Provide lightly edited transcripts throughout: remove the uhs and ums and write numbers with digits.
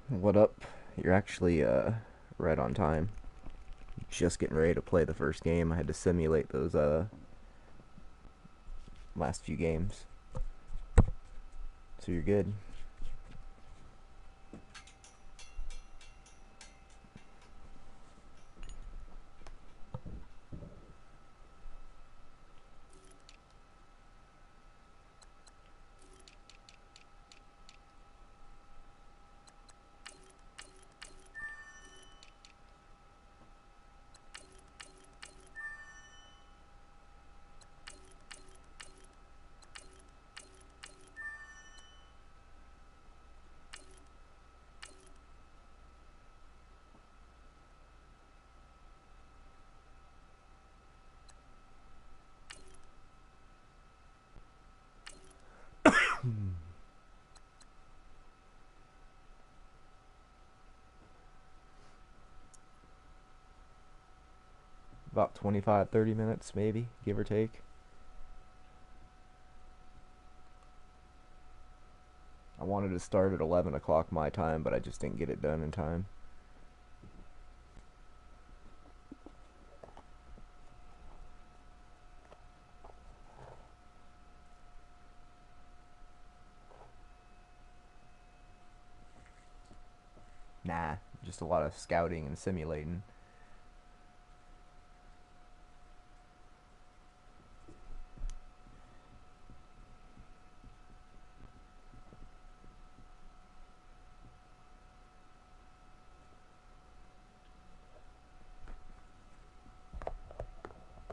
What up? You're actually right on time. Just getting ready to play the first game. I had to simulate those last few games. So you're good. About 25, 30 minutes maybe, give or take. I wanted to start at 11 o'clock my time, but I just didn't get it done in time. Nah, just a lot of scouting and simulating.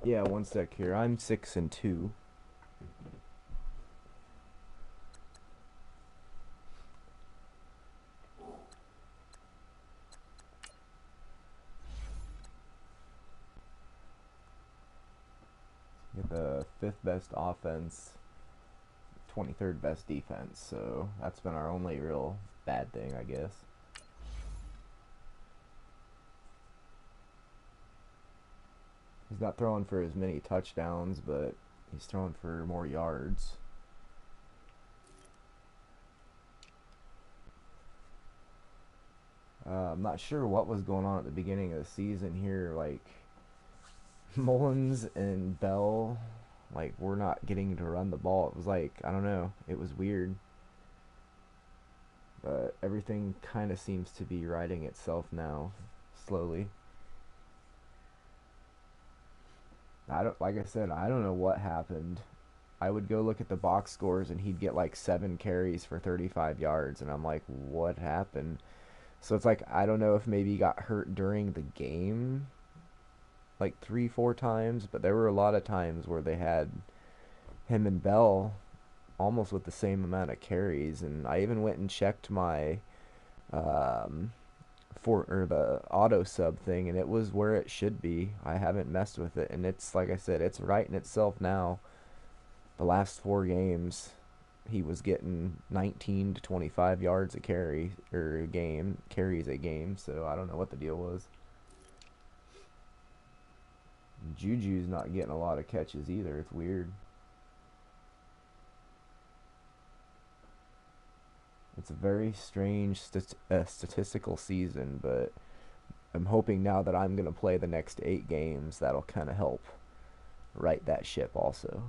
Yeah, one sec here. I'm 6-2. Get the fifth best offense, 23rd best defense. So that's been our only real bad thing, I guess. He's not throwing for as many touchdowns, but he's throwing for more yards. I'm not sure what was going on at the beginning of the season here. Like, Mullins and Bell, like, we're not getting to run the ball. It was like, I don't know. It was weird. But everything kind of seems to be righting itself now, slowly. I don't, like I said, I don't know what happened. I would go look at the box scores and he'd get like 7 carries for 35 yards, and I'm like, what happened? So it's like I don't know if maybe he got hurt during the game, like 3, 4 times, but there were a lot of times where they had him and Bell almost with the same amount of carries, and I even went and checked my um, for or the auto sub thing, and it was where it should be. I haven't messed with it, and it's like I said, it's right in itself now. The last 4 games, he was getting 19 to 25 yards a carry or a game, carries a game. So I don't know what the deal was. Juju's not getting a lot of catches either. It's weird. It's a very strange statistical season, but I'm hoping now that I'm going to play the next 8 games, that'll kind of help right that ship also.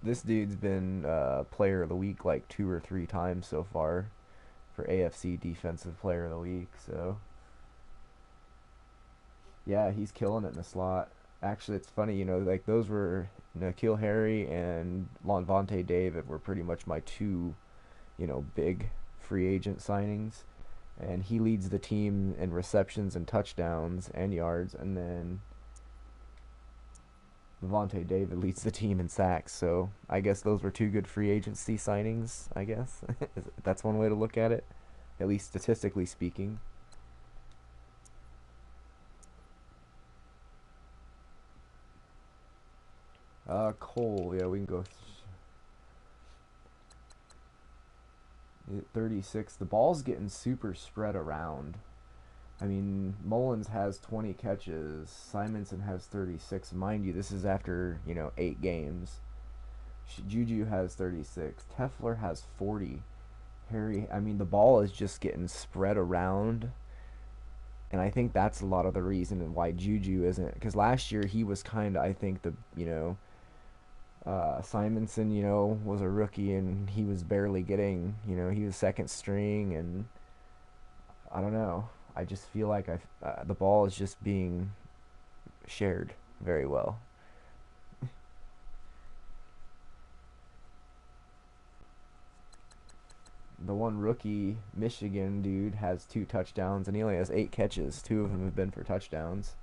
This dude's been player of the week like 2 or 3 times so far for AFC Defensive Player of the Week. So yeah, he's killing it in the slot. Actually, it's funny, like those were N'Keal Harry and Lonvonte David were pretty much my two, big free agent signings, and he leads the team in receptions and touchdowns and yards, and then Devontae David leads the team in sacks. So I guess those were two good free agency signings. I guess that's one way to look at it, at least statistically speaking. Cole, yeah, we can go 36. The ball's getting super spread around. I mean, Mullins has 20 catches. Simonson has 36. Mind you, this is after, 8 games. Juju has 36. Tefler has 40. I mean, the ball is just getting spread around. And I think that's a lot of the reason why Juju isn't. Because last year he was kind of, I think, Simonson, was a rookie and he was barely getting, he was second string. And I don't know. I just feel like the ball is just being shared very well. The one rookie Michigan dude has 2 touchdowns and he only has 8 catches. 2 of them have been for touchdowns.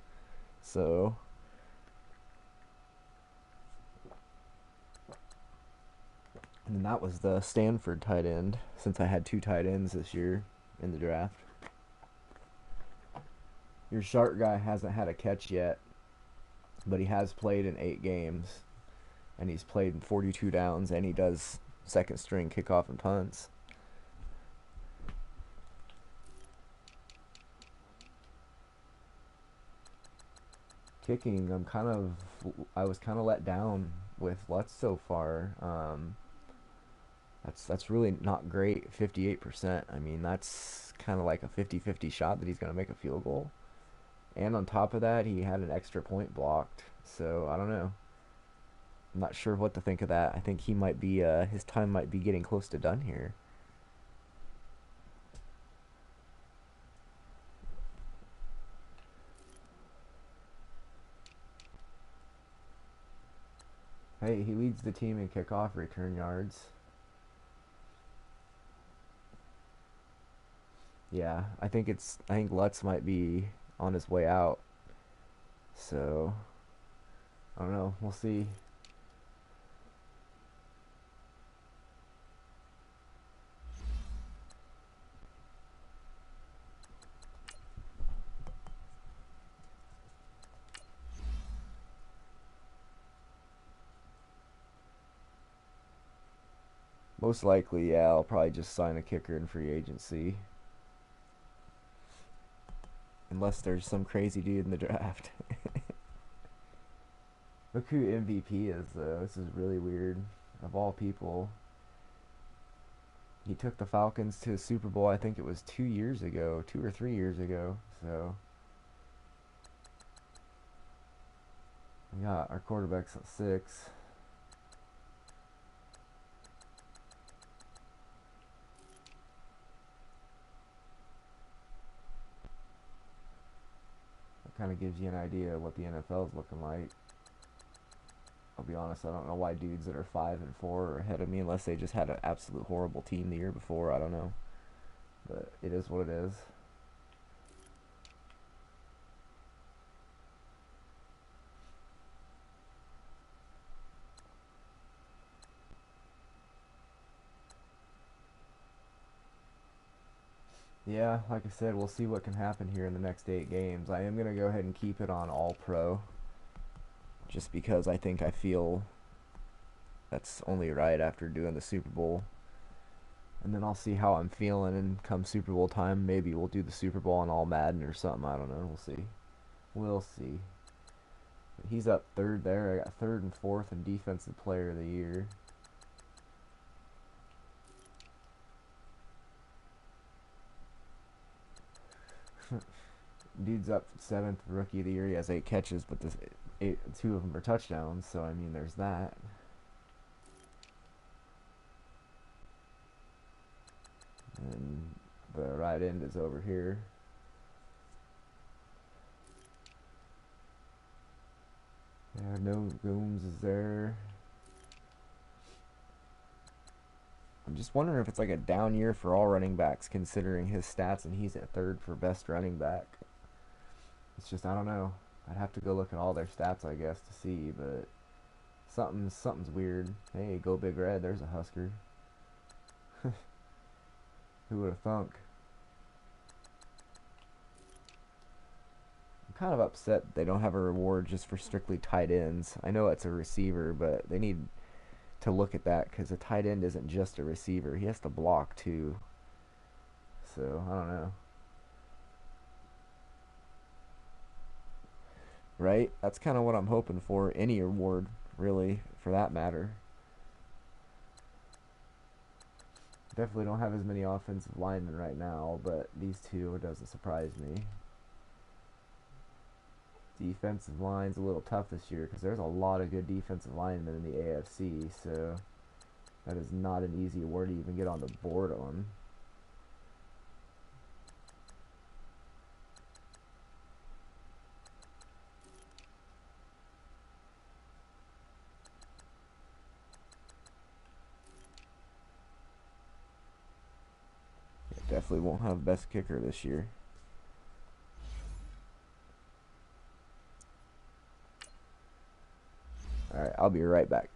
So, and then that was the Stanford tight end since I had 2 tight ends this year in the draft. Your shark guy hasn't had a catch yet, but he has played in 8 games and he's played in 42 downs and he does second string kickoff and punts. Kicking, I was kind of let down with Lutz so far. That's really not great. 58%. I mean, that's kind of like a 50-50 shot that he's going to make a field goal. And on top of that, he had an extra point blocked. So I don't know. I'm not sure what to think of that. I think he might be his time might be getting close to done here. Hey, he leads the team in kickoff return yards. Yeah, I think Lutz might be on his way out. So I don't know. We'll see. Most likely, yeah, I'll probably just sign a kicker in free agency. Unless there's some crazy dude in the draft. Look who MVP is, though. This is really weird. Of all people, he took the Falcons to a Super Bowl, I think it was 2 years ago, 2 or 3 years ago. So, we got our quarterbacks at 6. It kind of gives you an idea of what the NFL is looking like. I'll be honest, I don't know why dudes that are 5-4 are ahead of me unless they just had an absolute horrible team the year before. I don't know. But it is what it is. Yeah, like I said, we'll see what can happen here in the next 8 games. I am going to go ahead and keep it on All Pro just because I feel that's only right after doing the Super Bowl. And then I'll see how I'm feeling, and come Super Bowl time, maybe we'll do the Super Bowl on All Madden or something. I don't know. We'll see. We'll see. But he's up third there. I got third and fourth in Defensive Player of the Year. Dude's up seventh Rookie of the Year. He has 8 catches, but 2 of them are touchdowns. So I mean, there's that. And the right end is over here. Yeah, no Gooms is there. I'm just wondering if it's like a down year for all running backs, considering his stats, and he's at third for best running back. It's just I don't know. I'd have to go look at all their stats, I guess, to see, but something's weird. Hey, go Big Red. There's a Husker. Who would have thunk? I'm kind of upset they don't have a reward just for strictly tight ends. I know it's a receiver, but they need to look at that because a tight end isn't just a receiver. He has to block too. So I don't know. right? That's kind of what I'm hoping for. Any award, really, for that matter. Definitely don't have as many offensive linemen right now, but these two, it doesn't surprise me. Defensive line's a little tough this year because there's a lot of good defensive linemen in the AFC, so that is not an easy award to even get on the board on. Definitely won't have best kicker this year. All right, I'll be right back.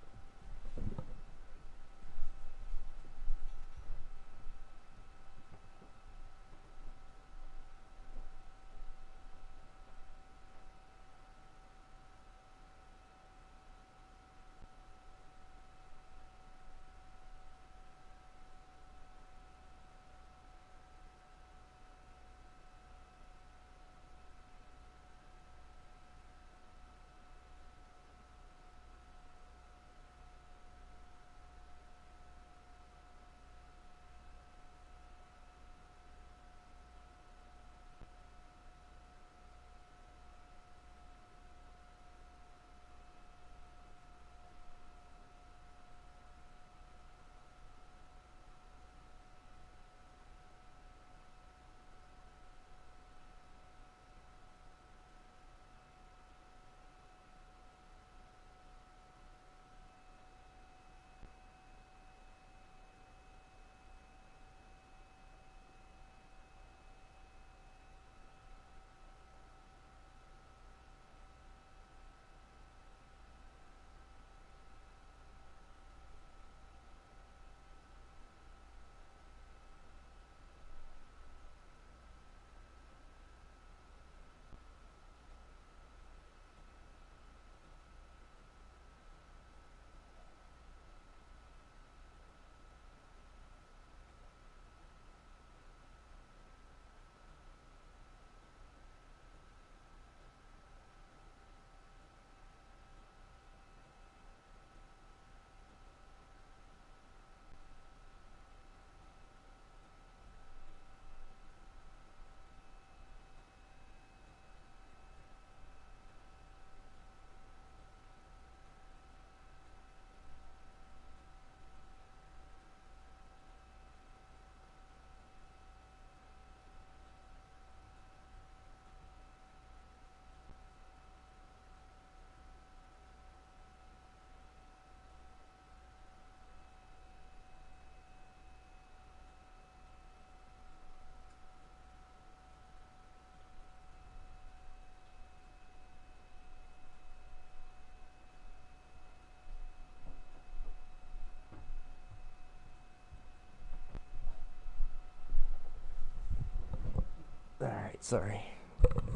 All right, sorry.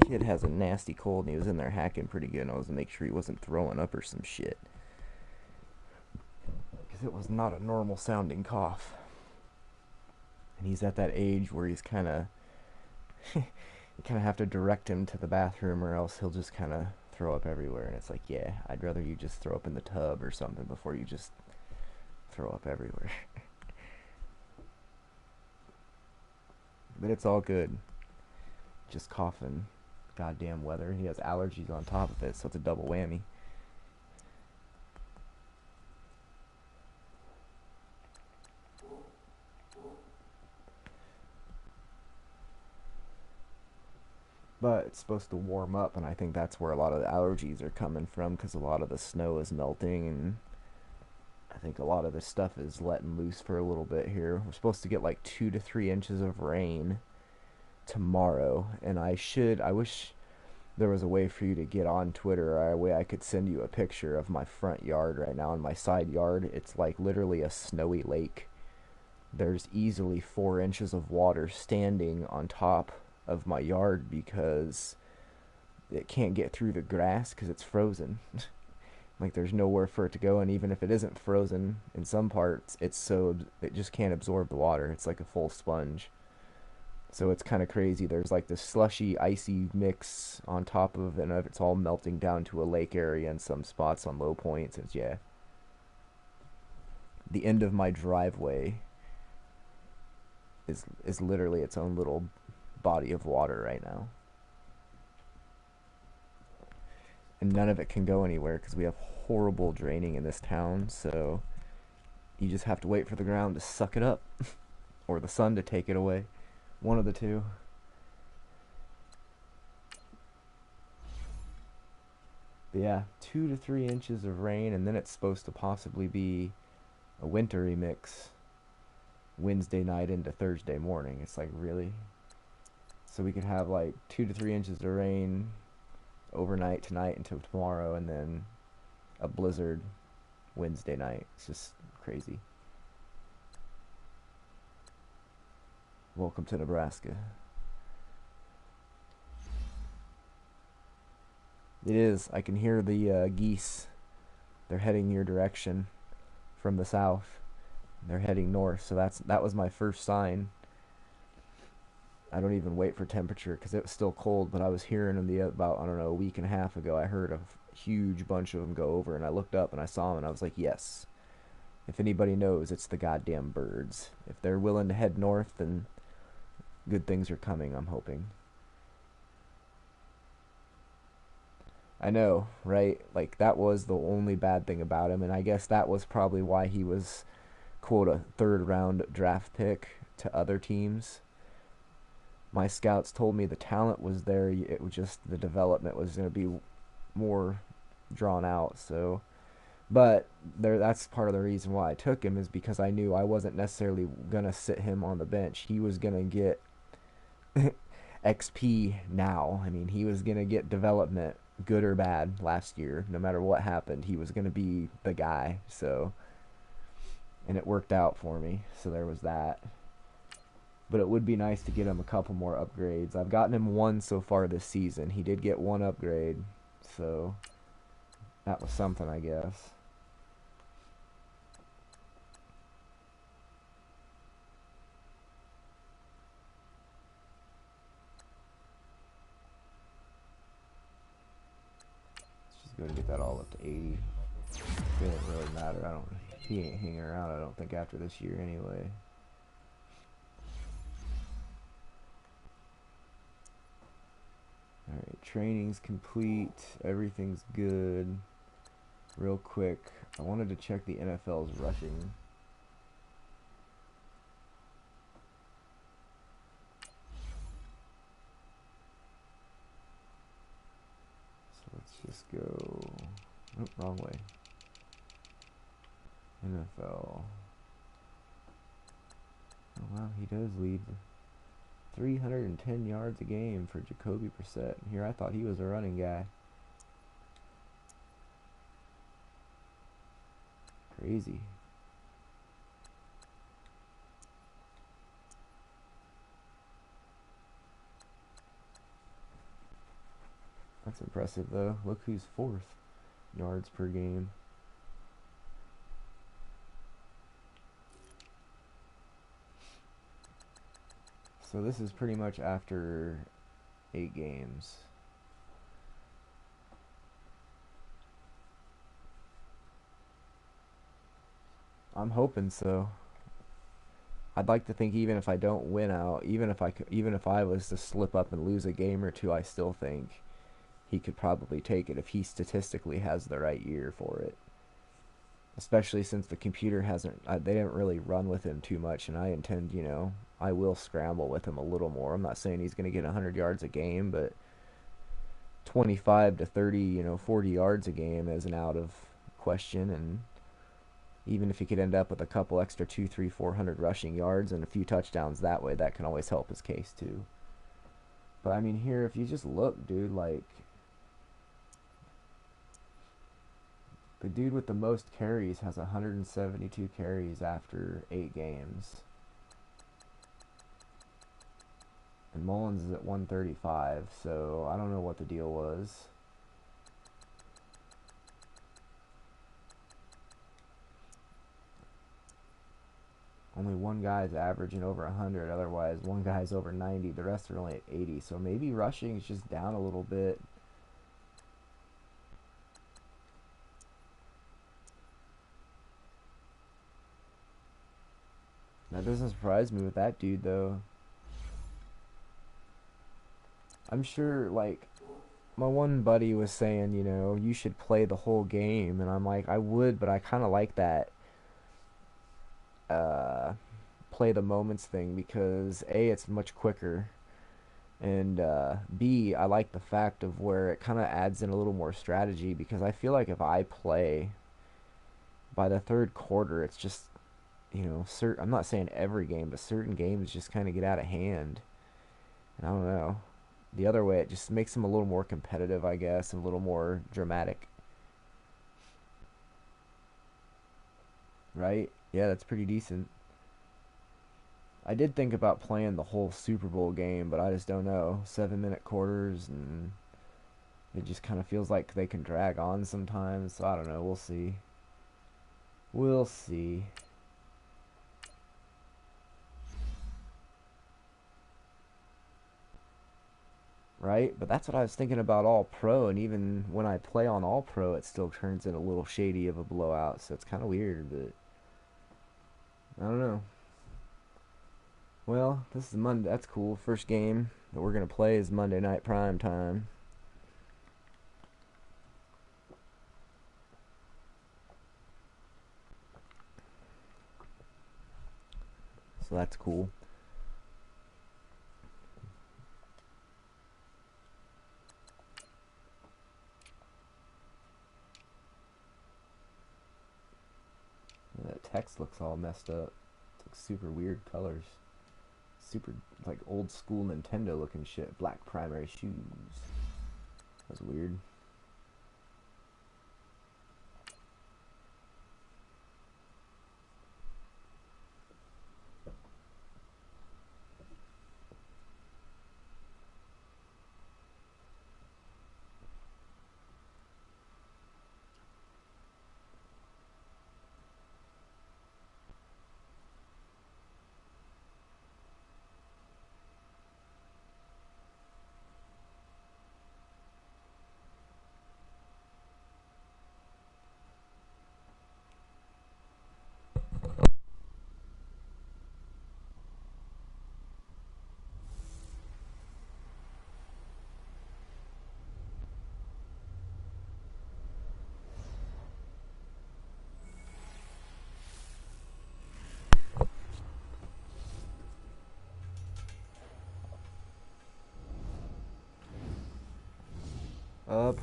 Kid has a nasty cold and he was in there hacking pretty good. And I was to make sure he wasn't throwing up or some shit because it was not a normal sounding cough. And he's at that age where he's kind of you kind of have to direct him to the bathroom or else he'll just kind of throw up everywhere. And it's like, yeah, I'd rather you just throw up in the tub or something before you just throw up everywhere. But it's all good. Just coughing. Goddamn weather. He has allergies on top of it, so it's a double whammy. But it's supposed to warm up, and I think that's where a lot of the allergies are coming from because a lot of the snow is melting, and I think a lot of this stuff is letting loose for a little bit here. We're supposed to get like 2 to 3 inches of rain tomorrow, and I wish there was a way for you to get on Twitter or a way I could send you a picture of my front yard right now. In my side yard, it's like literally a snowy lake. There's easily 4 inches of water standing on top of my yard because it can't get through the grass because it's frozen. Like there's nowhere for it to go, and even if it isn't frozen in some parts, it just can't absorb the water. It's like a full sponge. So it's kind of crazy. There's like this slushy, icy mix on top of it, and it's all melting down to a lake area in some spots on low points. It's, yeah, the end of my driveway is literally its own little body of water right now, and none of it can go anywhere because we have horrible draining in this town. So you just have to wait for the ground to suck it up, or the sun to take it away. One of the two. But yeah, 2 to 3 inches of rain, and then it's supposed to possibly be a wintry mix Wednesday night into Thursday morning. It's like, really? So we could have like 2 to 3 inches of rain overnight tonight until tomorrow, and then a blizzard Wednesday night. It's just crazy. Welcome to Nebraska. It is. I can hear the geese. They're heading your direction from the south. They're heading north, so that was my first sign. I don't even wait for temperature because it was still cold, but I was hearing them about, I don't know, a week and a half ago. I heard a huge bunch of them go over, and I looked up and I saw them, and I was like, yes. If anybody knows, it's the goddamn birds. If they're willing to head north, then good things are coming, I'm hoping. I know, right? Like, that was the only bad thing about him, and I guess that was probably why he was, quote, a third round draft pick to other teams. My scouts told me the talent was there, it was just the development was going to be more drawn out. So, but that's part of the reason why I took him, is because I knew I wasn't necessarily going to sit him on the bench. He was going to get XP now. I mean, he was going to get development, good or bad, last year. No matter what happened, he was going to be the guy. So, and it worked out for me. So there was that. But it would be nice to get him a couple more upgrades. I've gotten him one so far this season. He did get one upgrade, so that was something, I guess. Let's just go to get that all up to 80. It doesn't really matter. He ain't hanging around, I don't think, after this year anyway. Alright, training's complete. Everything's good. Real quick, I wanted to check the NFL's rushing. So let's just go... Oh, wrong way. NFL. Oh wow, he does lead 310 yards a game for Jacoby Brissett. Here, I thought he was a running guy. Crazy. That's impressive, though. Look who's fourth. Yards per game. So this is pretty much after 8 games. I'm hoping so. I'd like to think, even if I don't win out, even if I was to slip up and lose a game or two, I still think he could probably take it if he statistically has the right year for it. Especially since the computer hasn't, they didn't really run with him too much, and I intend, I will scramble with him a little more. I'm not saying he's going to get 100 yards a game, but 25 to 30, 40 yards a game isn't out of question. And even if he could end up with a couple extra 2, 3, 400 rushing yards and a few touchdowns that way, that can always help his case too. But I mean, here, if you just look, dude, like, the dude with the most carries has 172 carries after 8 games. And Mullins is at 135, so I don't know what the deal was. only one guy's averaging over 100. Otherwise, one guy's over 90. The rest are only at 80. So maybe rushing is just down a little bit. That doesn't surprise me with that dude, though. I'm sure, like, my one buddy was saying, you should play the whole game. And I'm like, I would, but I kind of like that uh, play the moments thing because A, it's much quicker. And B, I like the fact of where it kind of adds in a little more strategy because I feel like if I play by the third quarter, it's just, I'm not saying every game, but certain games just kind of get out of hand. And I don't know. The other way, it just makes them a little more competitive, I guess, and a little more dramatic. Right? Yeah, that's pretty decent. I did think about playing the whole Super Bowl game, but I just don't know. 7 minute quarters, and it just kind of feels like they can drag on sometimes. So I don't know. We'll see. We'll see. Right? But that's what I was thinking about All Pro, and even when I play on All Pro, it still turns in a little shady of a blowout. So it's kind of weird, but I don't know. Well, this is Monday. That's cool. First game that we're gonna play is Monday Night Prime Time. So that's cool. That text looks all messed up. It's like super weird colors. Super like old school Nintendo looking shit. Black primary shoes. That's weird.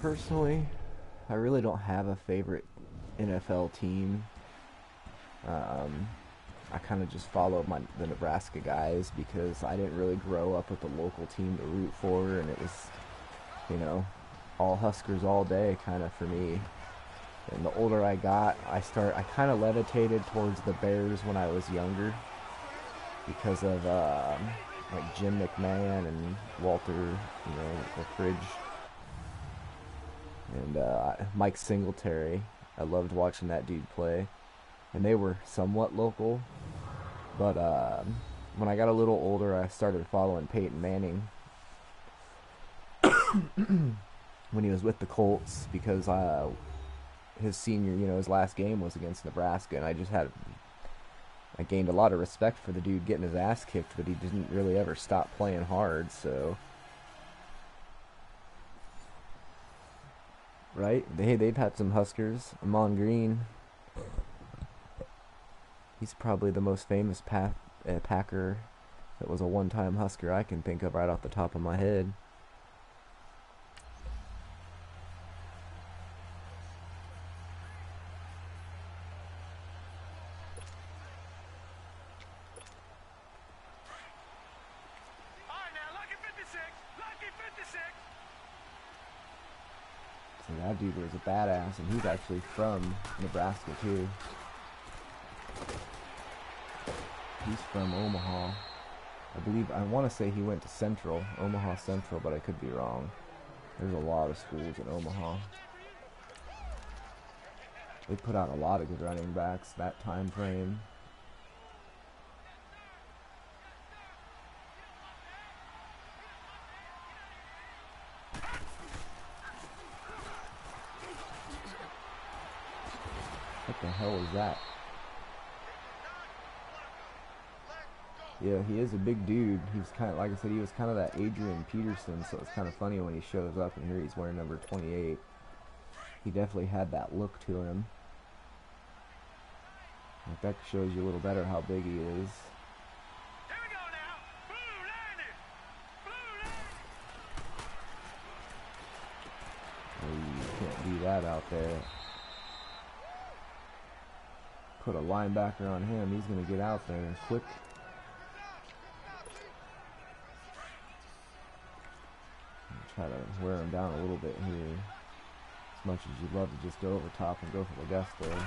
Personally, I really don't have a favorite NFL team. Um, I kind of just follow the Nebraska guys because I didn't really grow up with a local team to root for, and it was, you know, all Huskers all day kind of for me. And the older I got, I kind of levitated towards the Bears when I was younger because of like Jim McMahon and Walter, the Fridge, and Mike Singletary. I loved watching that dude play, and they were somewhat local. But when I got a little older, I started following Peyton Manning when he was with the Colts because his senior, his last game was against Nebraska, and I gained a lot of respect for the dude getting his ass kicked, but he didn't really ever stop playing hard. So, right? They've had some Huskers. Amon Green, he's probably the most famous Packer that was a one-time Husker I can think of right off the top of my head. So that dude was a badass, and he's actually from Nebraska too. He's from Omaha. I want to say he went to Omaha Central, but I could be wrong. There's a lot of schools in Omaha. They put out a lot of good running backs that time frame. What the hell is that? Yeah, he is a big dude. He's kind of, like I said, he was kind of that Adrian Peterson, so it's kind of funny when he shows up and here he's wearing number 28. He definitely had that look to him. Like, that shows you a little better how big he is. Here we go now. Blue landed. Blue landed. Oh, you can't do that out there. Put a linebacker on him. He's going to get out there quick. Try to wear him down a little bit here. As much as you'd love to just go over top and go for the gusto.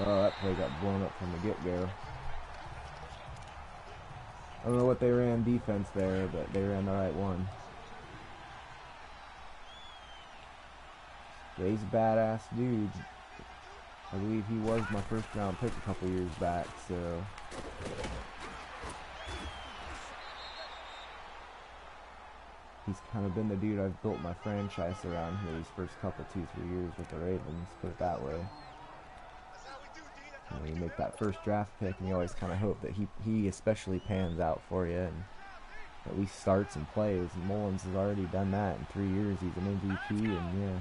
Oh, that play got blown up from the get-go. I don't know what they ran defense there, but they ran the right one. Yeah, he's a badass dude. I believe he was my first round pick a couple years back, so... He's kind of been the dude I've built my franchise around here these first couple, 2-3 years with the Ravens, put it that way. You know, you make that first draft pick and you always kind of hope that he especially pans out for you and at least starts and plays. And Mullins has already done that in 3 years. He's an MVP and yeah.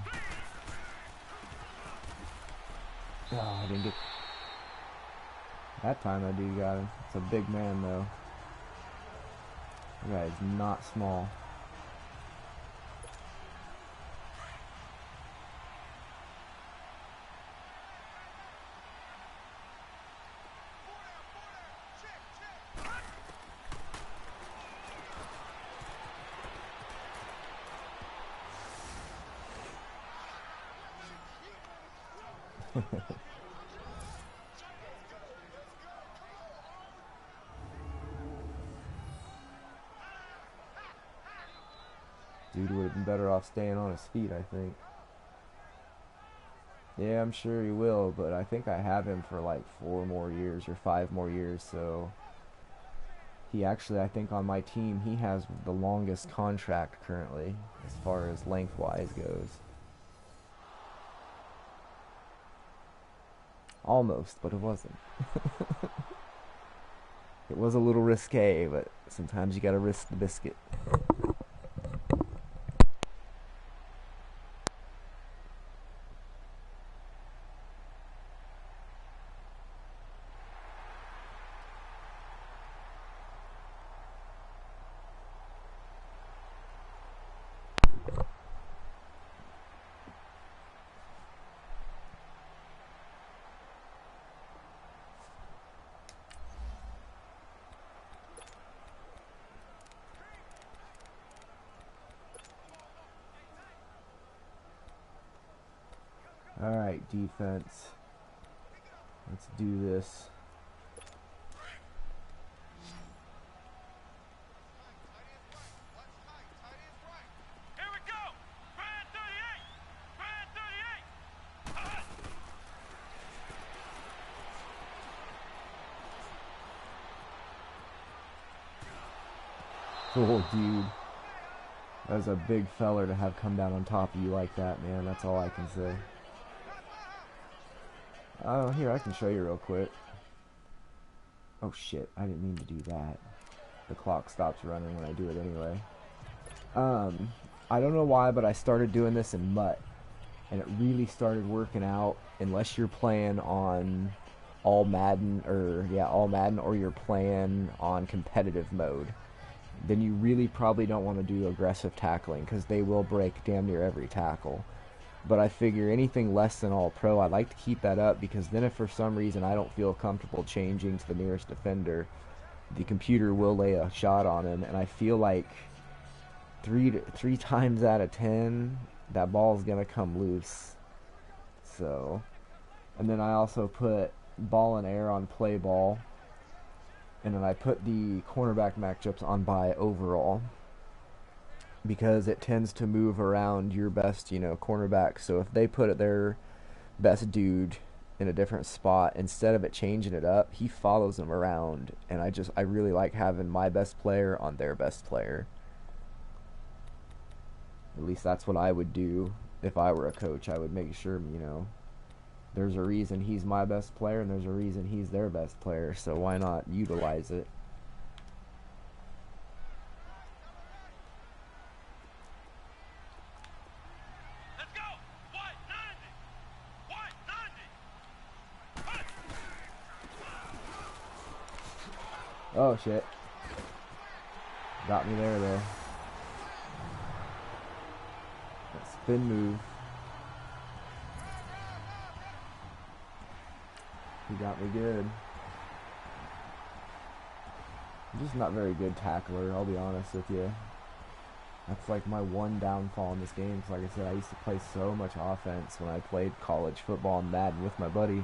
Oh, I didn't get... That time that dude got him. It's a big man though. That guy is not small. Dude would have been better off staying on his feet, I think. Yeah, I'm sure he will, but I think I have him for like 4 more years or 5 more years, so he actually, I think on my team, he has the longest contract currently as far as lengthwise goes. Almost, but it wasn't. It was a little risque, but sometimes you gotta risk the biscuit. Alright, defense. Let's do this. Here we go. Brad 38. Brad 38. Oh, dude. That was a big feller to have come down on top of you like that, man. That's all I can say. Oh, here, I can show you real quick. Oh, shit. I didn't mean to do that. The clock stops running when I do it anyway. I don't know why, but I started doing this in MUT. And it really started working out unless you're playing on all Madden, or you're playing on competitive mode. Then you really probably don't want to do aggressive tackling because they will break damn near every tackle. But I figure anything less than all pro, I'd like to keep that up because then if for some reason I don't feel comfortable changing to the nearest defender, the computer will lay a shot on him, and I feel like three times out of 10 that ball's gonna come loose. So, and then I also put ball and air on play ball, and then I put the cornerback matchups on by overall because it tends to move around your best, cornerback. So if they put their best dude in a different spot, instead of it changing it up, he follows them around, and I really like having my best player on their best player. At least that's what I would do if I were a coach. I would make sure, there's a reason he's my best player and there's a reason he's their best player, so why not utilize it? Let's go. White 90. White 90. Oh shit. Got me there though. That spin move. He got me good. I'm just not very good tackler, I'll be honest with you. That's like my one downfall in this game. Cause like I said, I used to play so much offense when I played college football and Madden with my buddy.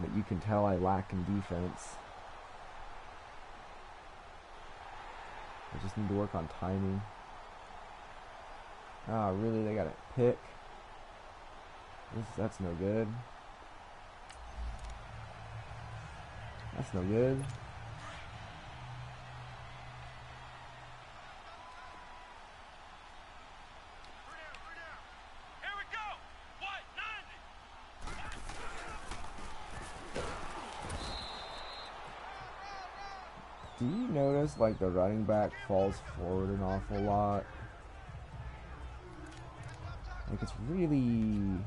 But you can tell I lack in defense. I just need to work on timing. Oh, really? They got a pick? That's no good. That's no good. Here we go. White 90. Do you notice like the running back falls forward an awful lot? Like it's really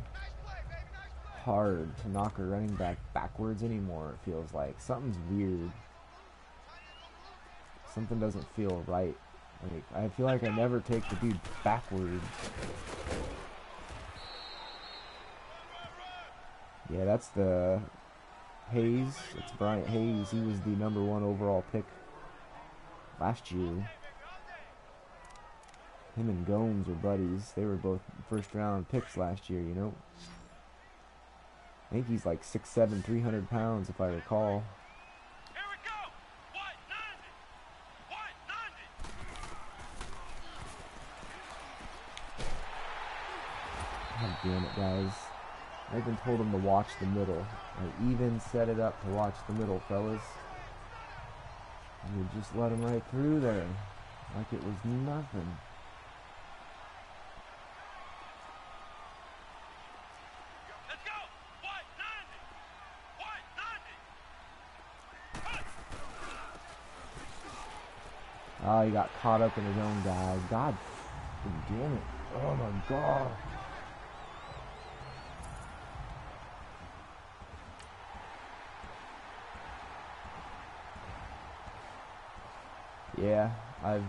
hard to knock a running back backwards anymore, it feels like. Something's weird. Something doesn't feel right. Like I feel like I never take the dude backwards. Yeah, that's the Hayes. It's Bryant Hayes. He was the #1 overall pick last year. Him and Gomes are buddies. They were both first round picks last year, I think he's like 6'7", 300 pounds if I recall. Here we go. White 90. White 90. God damn it, guys. I even told him to watch the middle. I even set it up to watch the middle, fellas. And we just let him right through there. Like it was nothing. Let's go. White 90. White 90. Oh, he got caught up in his own guy. God damn it. Oh my god. Yeah, I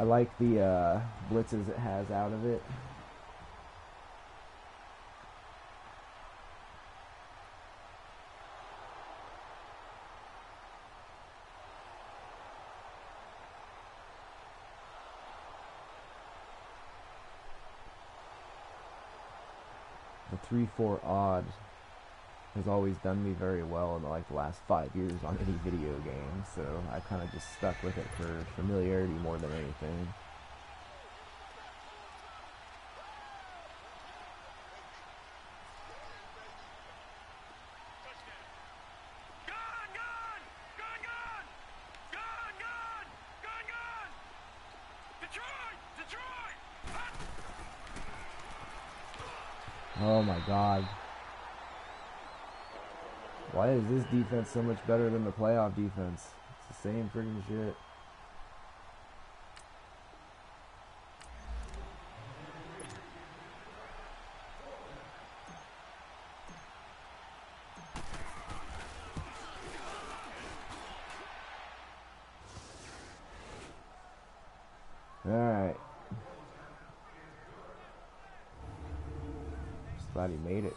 like the blitzes it has out of it. The 3-4 odd has always done me very well in like the last 5 years on any video game, so I kind of just stuck with it for familiarity more than anything. Gun, gun. Gun, gun. Gun, gun. Gun, gun. Detroit. Detroit. Oh my god. Why is this defense so much better than the playoff defense? It's the same freaking shit. Alright. Just glad he made it.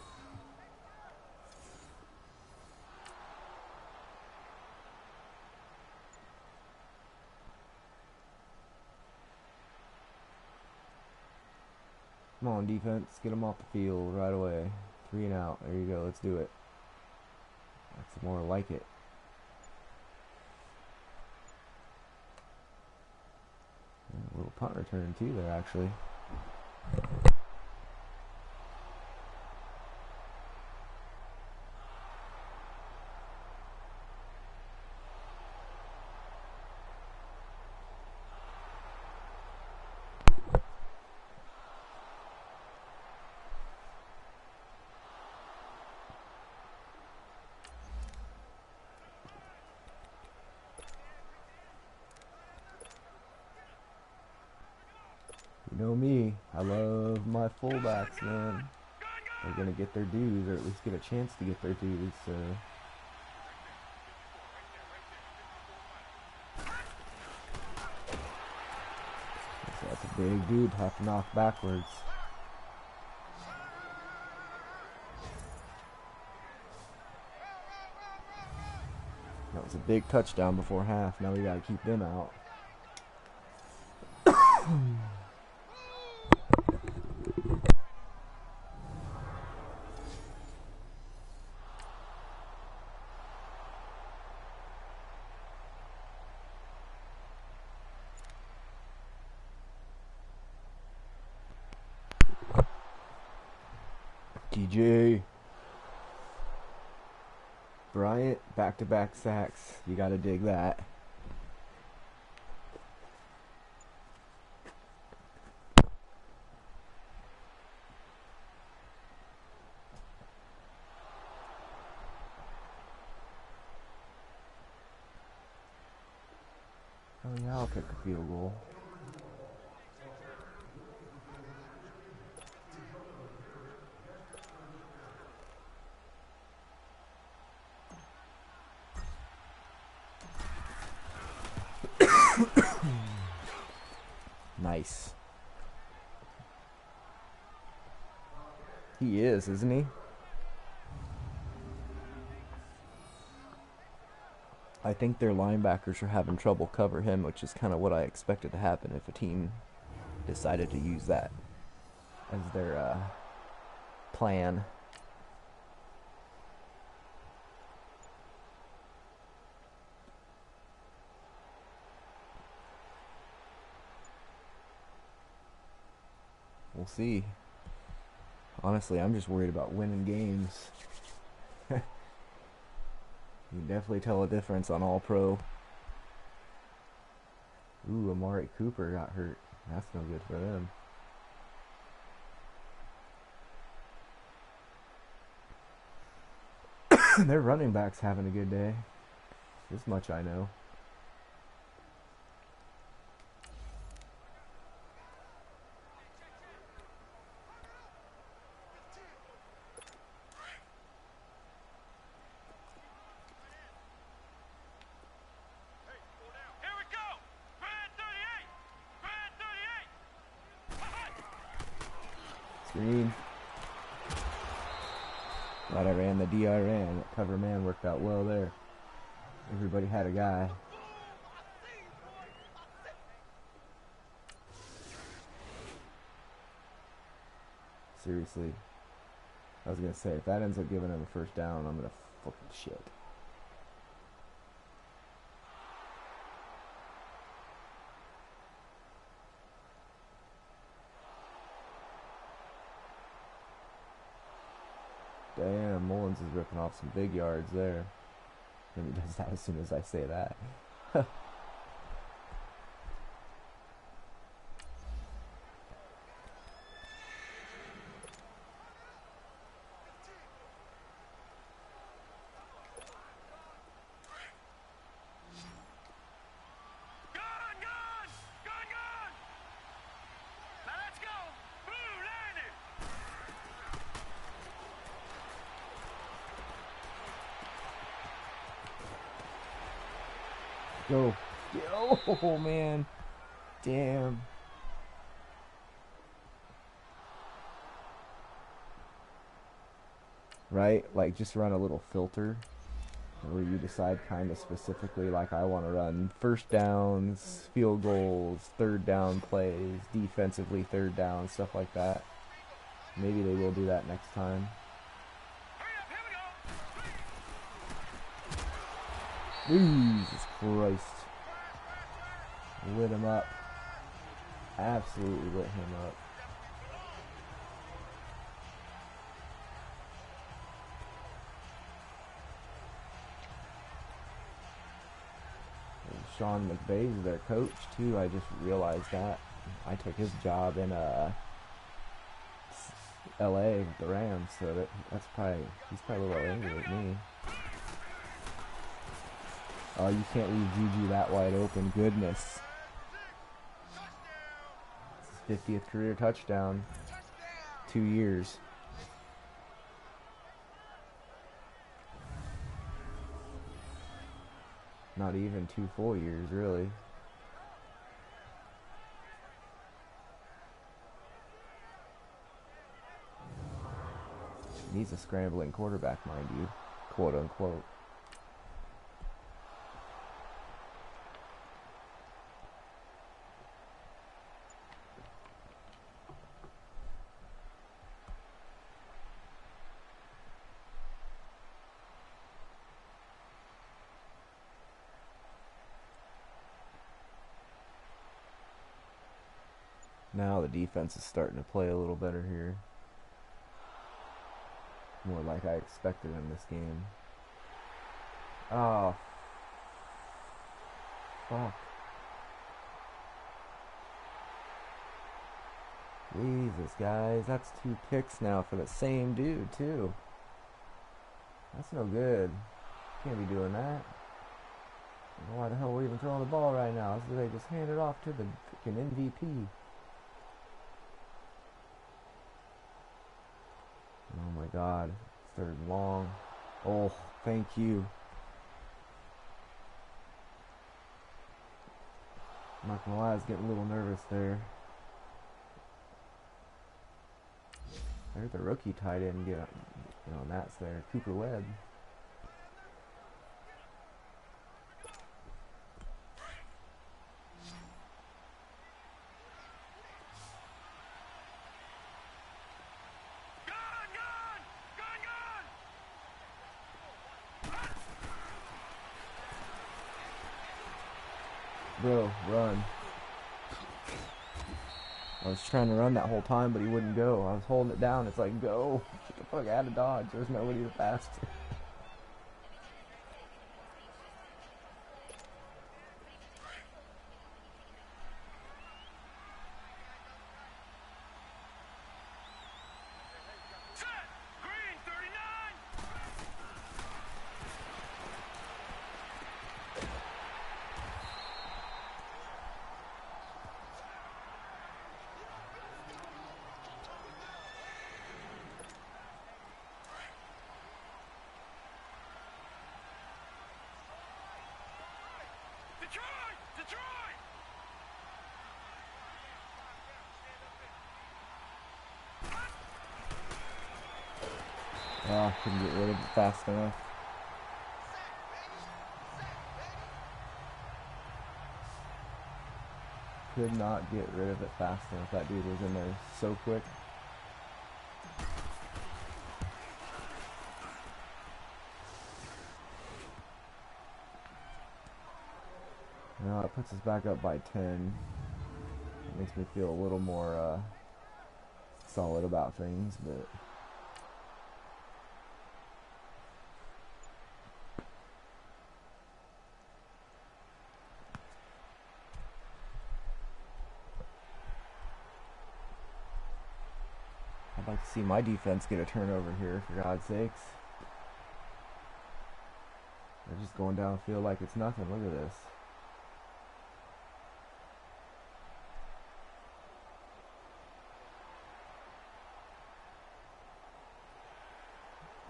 Come on, defense. Get him off the field right away. 3 and out. There you go. Let's do it. That's more like it. Little punt return too there, actually. You know me, I love my fullbacks, man. They're gonna get their dues, or at least get a chance to get their dues. So that's a big dude to have to knock backwards. That was a big touchdown before half. Now we gotta keep them out. DJ Bryant, back-to-back sacks. You gotta dig that. Oh yeah, I'll kick a field goal. Nice. He is, isn't he? I think their linebackers are having trouble cover him, which is kind of what I expected to happen if a team decided to use that as their plan. We'll see. Honestly, I'm just worried about winning games. You can definitely tell a difference on All Pro. Ooh, Amari Cooper got hurt. That's no good for them. Their running back's having a good day. This much I know. Screen. Glad I ran the D I ran. That cover man worked out well there. Everybody had a guy. Seriously. I was going to say, if that ends up giving him a first down, I'm going to fucking shit. Damn, Mullins is ripping off some big yards there. And he does that as soon as I say that. Go. Oh, man. Damn. Right? Like, just run a little filter where you decide kind of specifically, like, I want to run first downs, field goals, third down plays, defensively third down, stuff like that. Maybe they will do that next time. Jesus Christ. Lit him up. absolutely lit him up. And Sean McVay's their coach too. I just realized that. I took his job in LA with the Rams, so that's probably he's probably a little angry at me. Oh, you can't leave Juju that wide open. Goodness. It's his 50th career touchdown. 2 years. Not even 2 full years, really. Needs a scrambling quarterback, mind you. Quote unquote. Now the defense is starting to play a little better here. More like I expected in this game. Oh, fuck. Jesus, guys. That's 2 picks now for the same dude, too. That's no good. Can't be doing that. I don't know why the hell we're even throwing the ball right now. So they just hand it off to the freaking MVP. Oh my god. 3rd and long. Oh, thank you. I'm not gonna lie, I was getting a little nervous there. There's the rookie tight end get on that's there. Cooper Webb. Bro, run. I was trying to run that whole time, but he wouldn't go. I was holding it down. It's like, go. Get the fuck out of Dodge. There's nobody to pass to. Set. Green 39. Detroit! Detroit! Oh, couldn't get rid of it fast enough. Could not get rid of it fast enough. That dude was in there so quick. Now it puts us back up by 10. It makes me feel a little more solid about things, but I'd like to see my defense get a turnover here, for God's sakes. They're just going downfield like it's nothing. Look at this.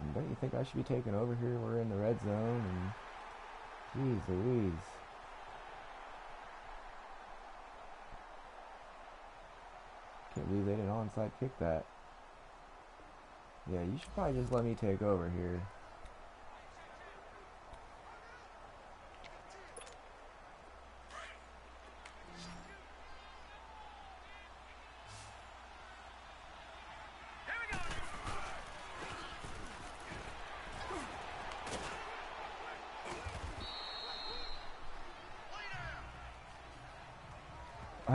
And don't you think I should be taking over here? We're in the red zone, and jeez Louise. Can't believe they didn't onside kick that. Yeah, you should probably just let me take over here.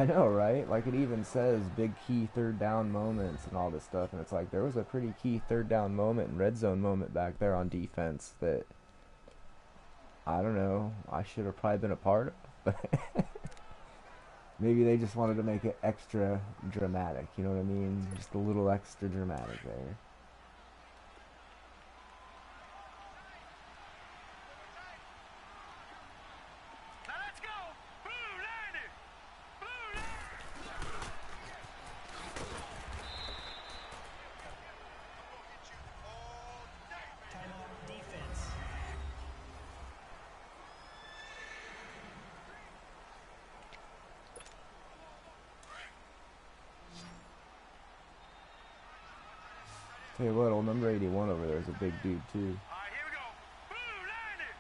I know, right? Like it even says big key third down moments and all this stuff, and it's like there was a pretty key third down moment and red zone moment back there on defense that I don't know. I should have probably been a part of, but maybe they just wanted to make it extra dramatic. You know what I mean? Just a little extra dramatic there. Now let's go. Blue line it. Blue line. Timeout defense. Tell you what, old number 81 over there is a big dude too, All right, here we go. Blue line it.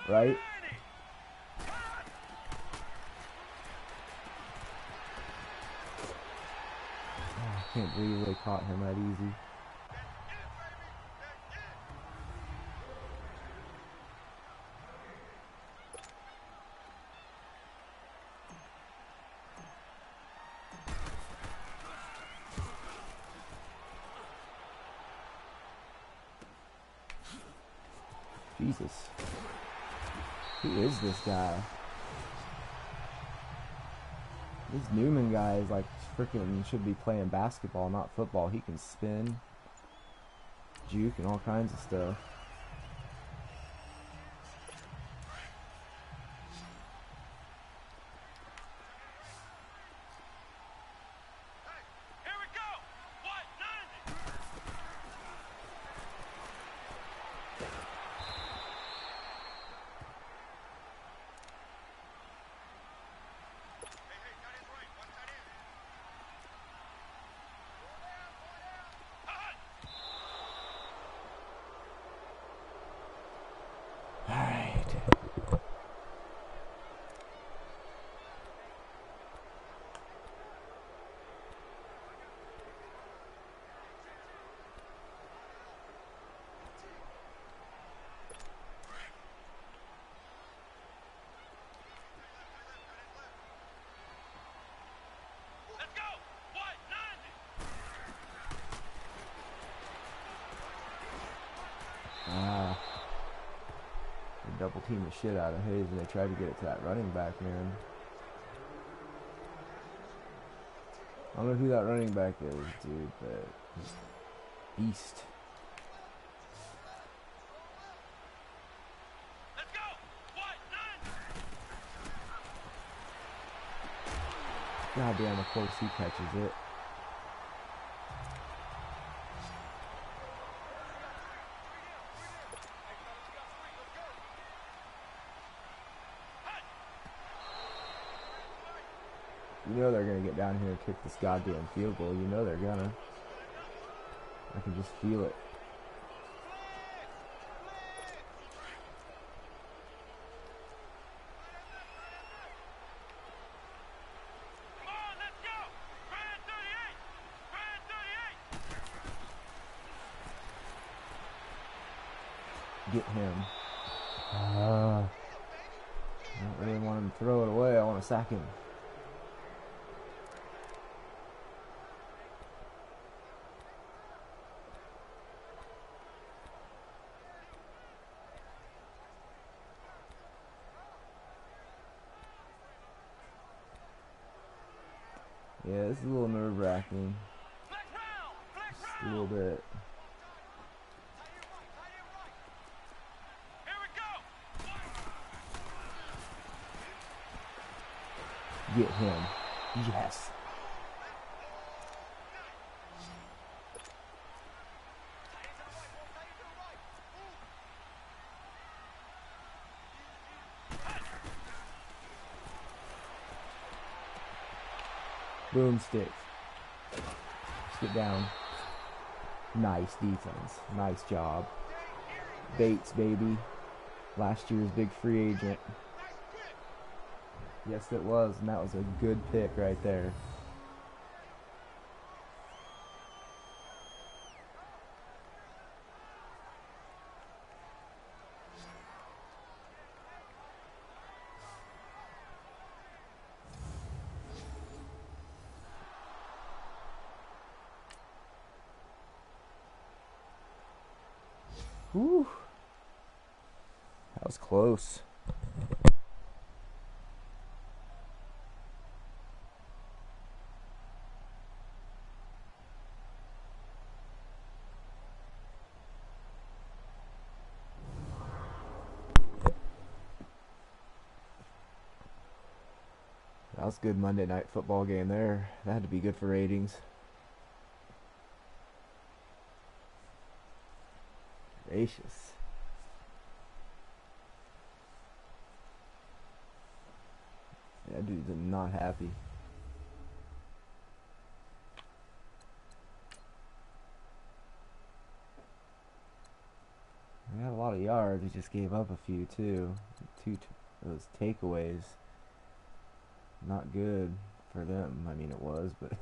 Blue right? line it. Oh, I can't believe they caught him that easy. Jesus. Who is this guy? This Newman guy is like freaking should be playing basketball, not football. He can spin, juke, and all kinds of stuff. Here we go. What? 90. All right. Let's go. What? 90. Ah, they double team the shit out of Hayes, and they tried to get it to that running back, man. I don't know who that running back is, dude, but he's beast. Let's go. What? 90. God damn, of course he catches it. You know they're gonna get down here and kick this goddamn field goal. You know they're gonna. I can just feel it. Come on, let's go. Brand 38. Brand 38. Get him. I don't really want him to throw it away. I want to sack him. Yeah, this is a little nerve-wracking. Flex round. Flex Just a round. little bit. Here we go. Get him. Yes. Boomstick. Just get down. Nice defense. Nice job. Bates, baby. Last year's big free agent. Yes, it was, and that was a good pick right there. Whew, that was close. That was a good Monday night football game there. That had to be good for ratings. Gracious. Yeah, dude's not happy. He had a lot of yards. He just gave up a few too. Those takeaways. Not good for them. I mean, it was, but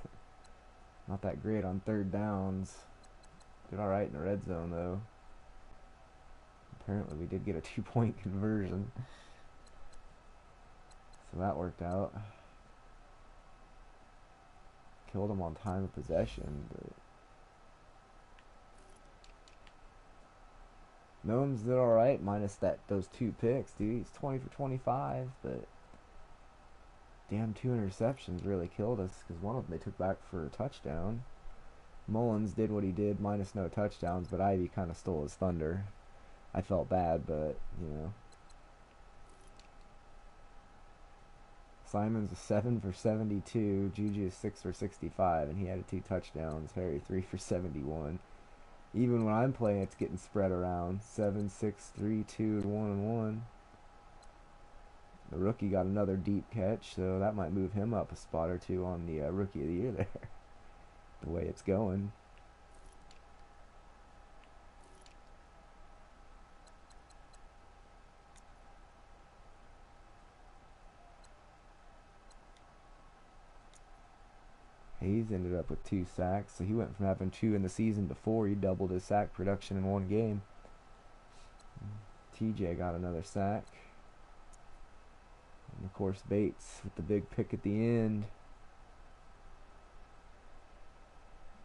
not that great on third downs. Did all right in the red zone though. Apparently, we did get a 2-point conversion, so that worked out. Killed him on time of possession, but Gnomes did all right minus those 2 picks, dude. He's 20 for 25, but damn 2 interceptions really killed us because one of them they took back for a touchdown. Mullins did what he did minus no touchdowns, but Ivy kind of stole his thunder. I felt bad, but you know. Simon's a 7 for 72. Juju is 6 for 65, and he had 2 touchdowns. Harry 3 for 71. Even when I'm playing, it's getting spread around. 7, 6, 3, 2, 1, and 1. The rookie got another deep catch, so that might move him up a spot or two on the rookie of the year there. The way it's going. Hayes ended up with 2 sacks, so he went from having 2 in the season before. He doubled his sack production in one game. TJ got another sack. And of course, Bates with the big pick at the end.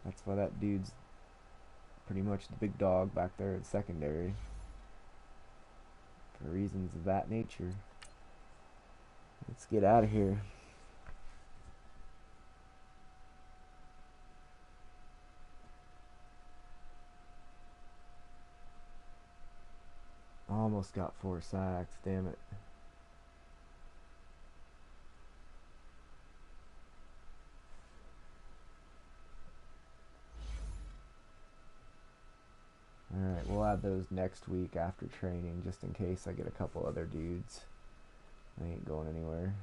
That's why that dude's pretty much the big dog back there in secondary. For reasons of that nature. Let's get out of here. Almost got 4 sacks, damn it. Alright, we'll add those next week after training just in case I get a couple other dudes. I ain't going anywhere.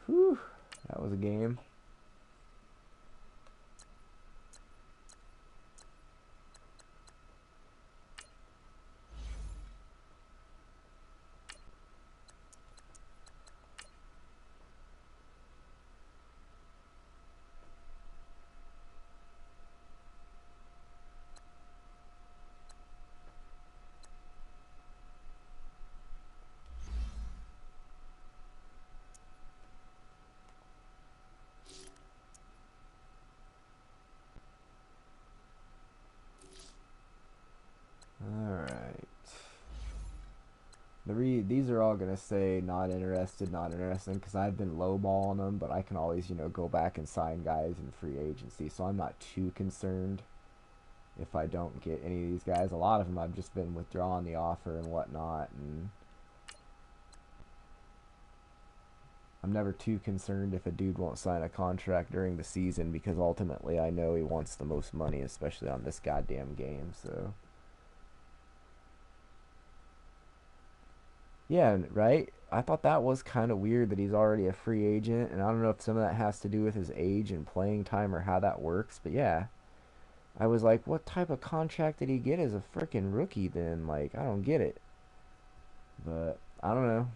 Whew, that was a game. Alright. These are all going to say not interested, not interested, because I've been lowballing them, but I can always, go back and sign guys in free agency, so I'm not too concerned if I don't get any of these guys. A lot of them I've just been withdrawing the offer and whatnot, and I'm never too concerned if a dude won't sign a contract during the season because ultimately I know he wants the most money, especially on this goddamn game, so. Yeah, right? I thought that was kind of weird that he's already a free agent, and I don't know if some of that has to do with his age and playing time or how that works, but yeah. I was like, what type of contract did he get as a freaking rookie then? Like, I don't get it. But, I don't know.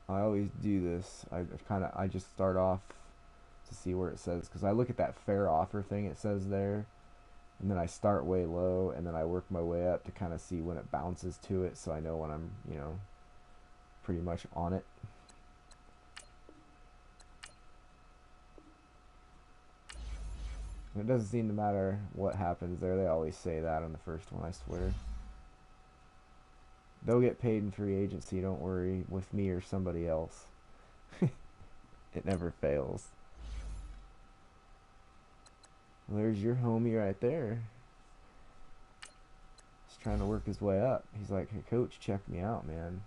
I always do this. I just start off to see where it says, because I look at that fair offer thing it says there, and then I start way low, and then I work my way up to kind of see when it bounces to it, so I know when I'm, pretty much on it. And it doesn't seem to matter what happens there. They always say that on the first one, I swear. They'll get paid in free agency, don't worry, with me or somebody else. It never fails. Well, there's your homie right there. He's trying to work his way up. He's like, hey, coach, check me out, man.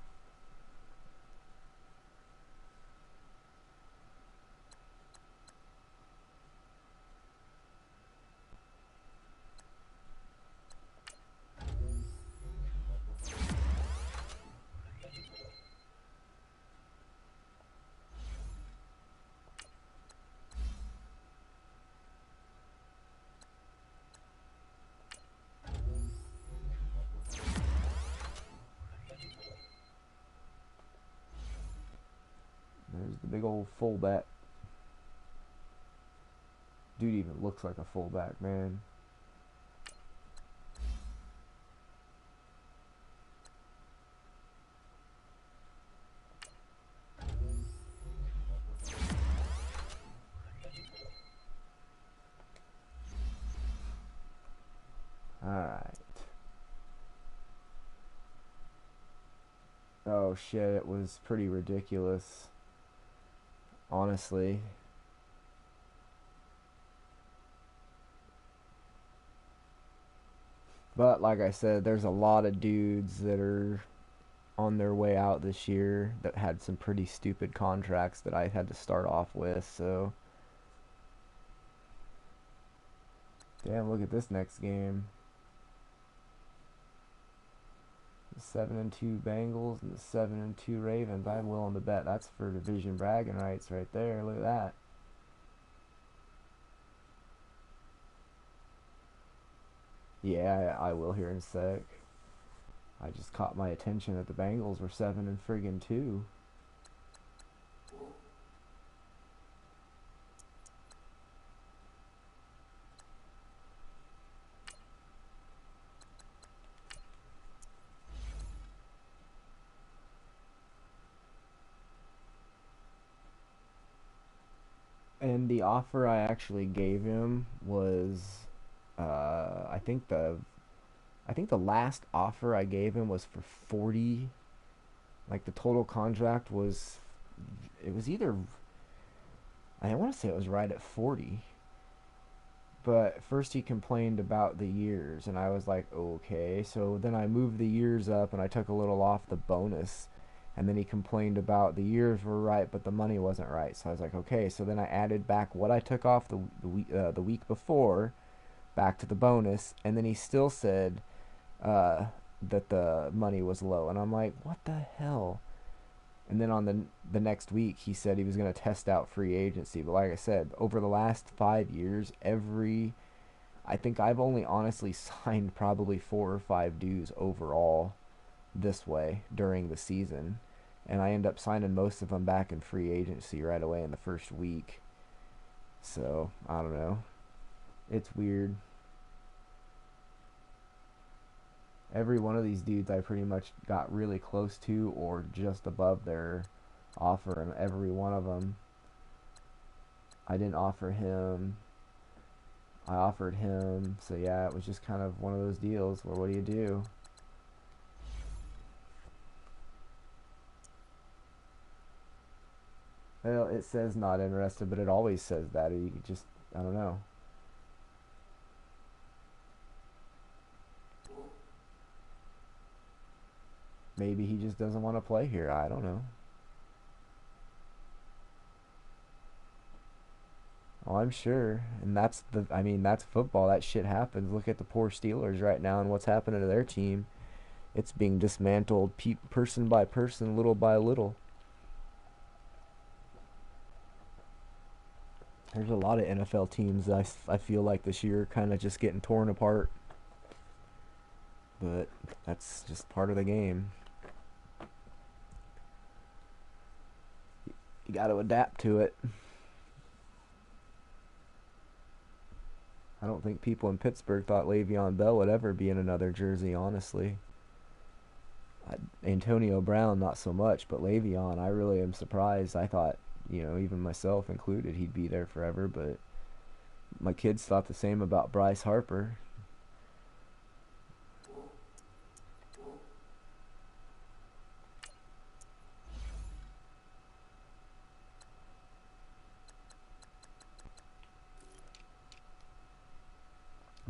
There's the big old fullback. Dude even looks like a fullback, man. Alright. Oh shit, it was pretty ridiculous. Honestly. But like I said, there's a lot of dudes that are on their way out this year that had some pretty stupid contracts that I had to start off with. So, damn, look at this next game. The 7-2 Bengals and the 7-2 Ravens. I'm willing to bet that's for division bragging rights right there. Look at that. Yeah, I will here in a sec. I just caught my attention that the Bengals were 7-2. And the offer I actually gave him was, I think the last offer I gave him was for 40. Like the total contract was, it was either, I want to say it was right at 40. But first he complained about the years, and I was like, okay. So then I moved the years up, and I took a little off the bonus. And then he complained about the years were right, but the money wasn't right. So I was like, okay. So then I added back what I took off the week before, back to the bonus, and then he still said uh, that the money was low, and I'm like, what the hell? And then on the next week, he said he was going to test out free agency. But like I said, over the last 5 years, I think I've only honestly signed probably 4 or 5 dudes overall this way during the season, and I end up signing most of them back in free agency right away in the first week. So I don't know. It's weird. Every one of these dudes I pretty much got really close to or just above their offer, and every one of them I didn't offer him. I offered him. So yeah, it was just kind of one of those deals where what do you do? Well, it says not interested, but it always says that. You just, I don't know. Maybe he just doesn't want to play here. I don't know. Oh, I'm sure. And I mean, that's football. That shit happens. Look at the poor Steelers right now and what's happening to their team. It's being dismantled person by person, little by little. There's a lot of NFL teams that I feel like this year kind of just getting torn apart. But that's just part of the game. You got to adapt to it. I don't think people in Pittsburgh thought Le'Veon Bell would ever be in another jersey, honestly. Antonio Brown, not so much, but Le'Veon, I really am surprised. I thought, even myself included, he'd be there forever, but my kids thought the same about Bryce Harper.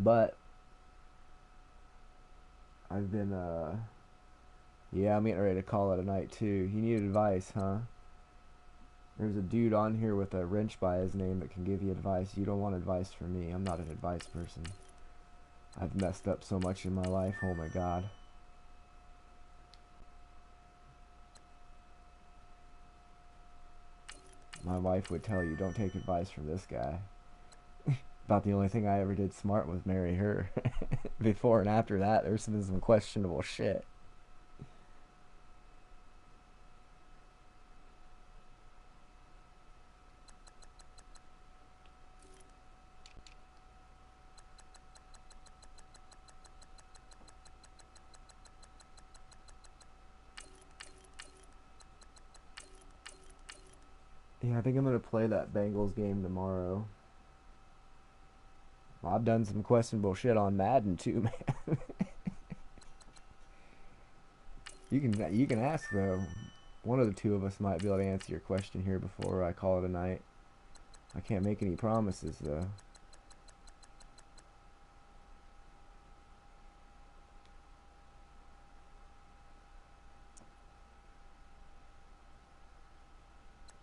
But I've been, yeah, I'm getting ready to call it a night too. You need advice, huh? There's a dude on here with a wrench by his name that can give you advice. You don't want advice from me. I'm not an advice person. I've messed up so much in my life. Oh my god. My wife would tell you, don't take advice from this guy. About the only thing I ever did smart was marry her. Before and after that, there's been some questionable shit. Yeah, I think I'm gonna play that Bengals game tomorrow. Well, I've done some questionable shit on Madden too, man. You can ask though. One of the two of us might be able to answer your question here before I call it a night. I can't make any promises though.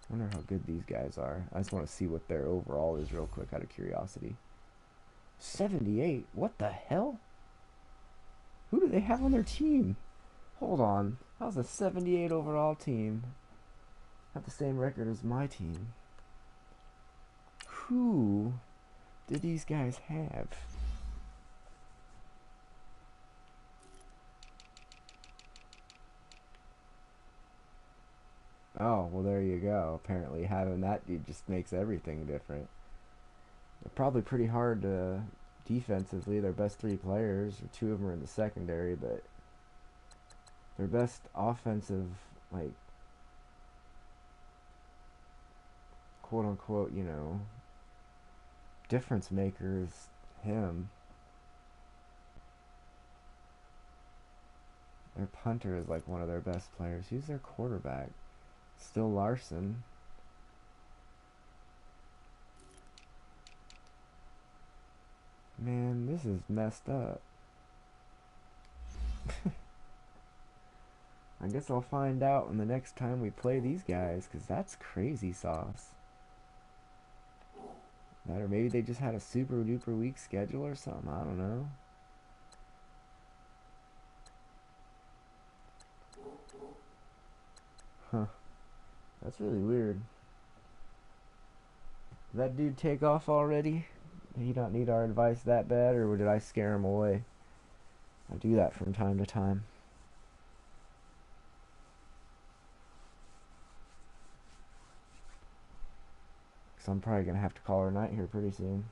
I wonder how good these guys are. I just want to see what their overall is real quick out of curiosity. 78? What the hell? Who do they have on their team? Hold on. How's a 78 overall team have the same record as my team? Who did these guys have? Oh, well, there you go. Apparently, having that dude just makes everything different. They're probably pretty hard to defensively. Their best three players, or two of them are in the secondary, but their best offensive, like, quote unquote, difference maker is him. Their punter is like one of their best players. Who's their quarterback? Still Larson. Man, this is messed up. I guess I'll find out when the next time we play these guys, because that's crazy sauce. That, or maybe they just had a super duper weak schedule or something. I don't know. Huh. That's really weird. Did that dude take off already? Did he not need our advice that bad, or did I scare him away? I do that from time to time. Because I'm probably going to have to call her night here pretty soon.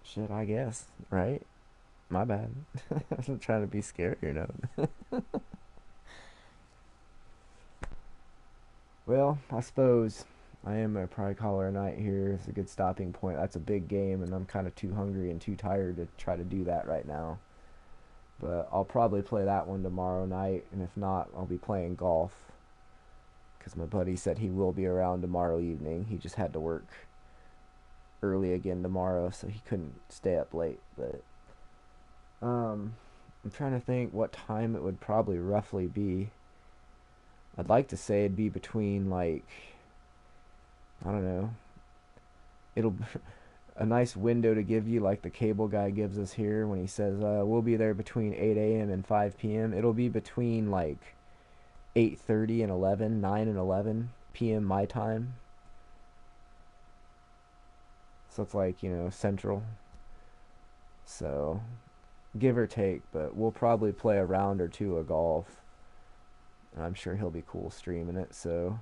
Shit, I guess, right? My bad. I wasn't trying to be scary or nothing. Well, I suppose I am gonna probably call her a night here. It's a good stopping point. That's a big game, and I'm kind of too hungry and too tired to try to do that right now. But I'll probably play that one tomorrow night, and if not, I'll be playing golf. Because my buddy said he will be around tomorrow evening. He just had to work early again tomorrow, so he couldn't stay up late. But I'm trying to think what time it would probably roughly be. I'd like to say it'd be between, like, I don't know. It'll a nice window to give you, like the cable guy gives us here when he says we'll be there between 8 a.m. and 5 p.m. It'll be between like 8:30 and 11, 9 and 11 p.m. my time. So it's like, central. So give or take, but we'll probably play a round or two of golf. And I'm sure he'll be cool streaming it. So,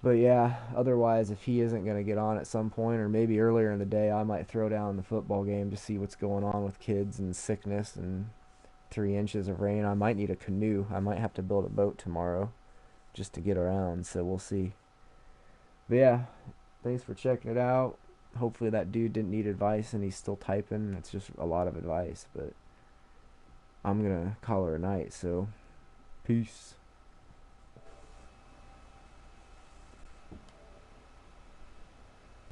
but yeah, otherwise, if he isn't going to get on at some point, or maybe earlier in the day, I might throw down the football game to see what's going on with kids and sickness and 3 inches of rain. I might need a canoe. I might have to build a boat tomorrow just to get around. So we'll see. But yeah, thanks for checking it out. Hopefully that dude didn't need advice and he's still typing. It's just a lot of advice, but I'm gonna call her a night. So peace.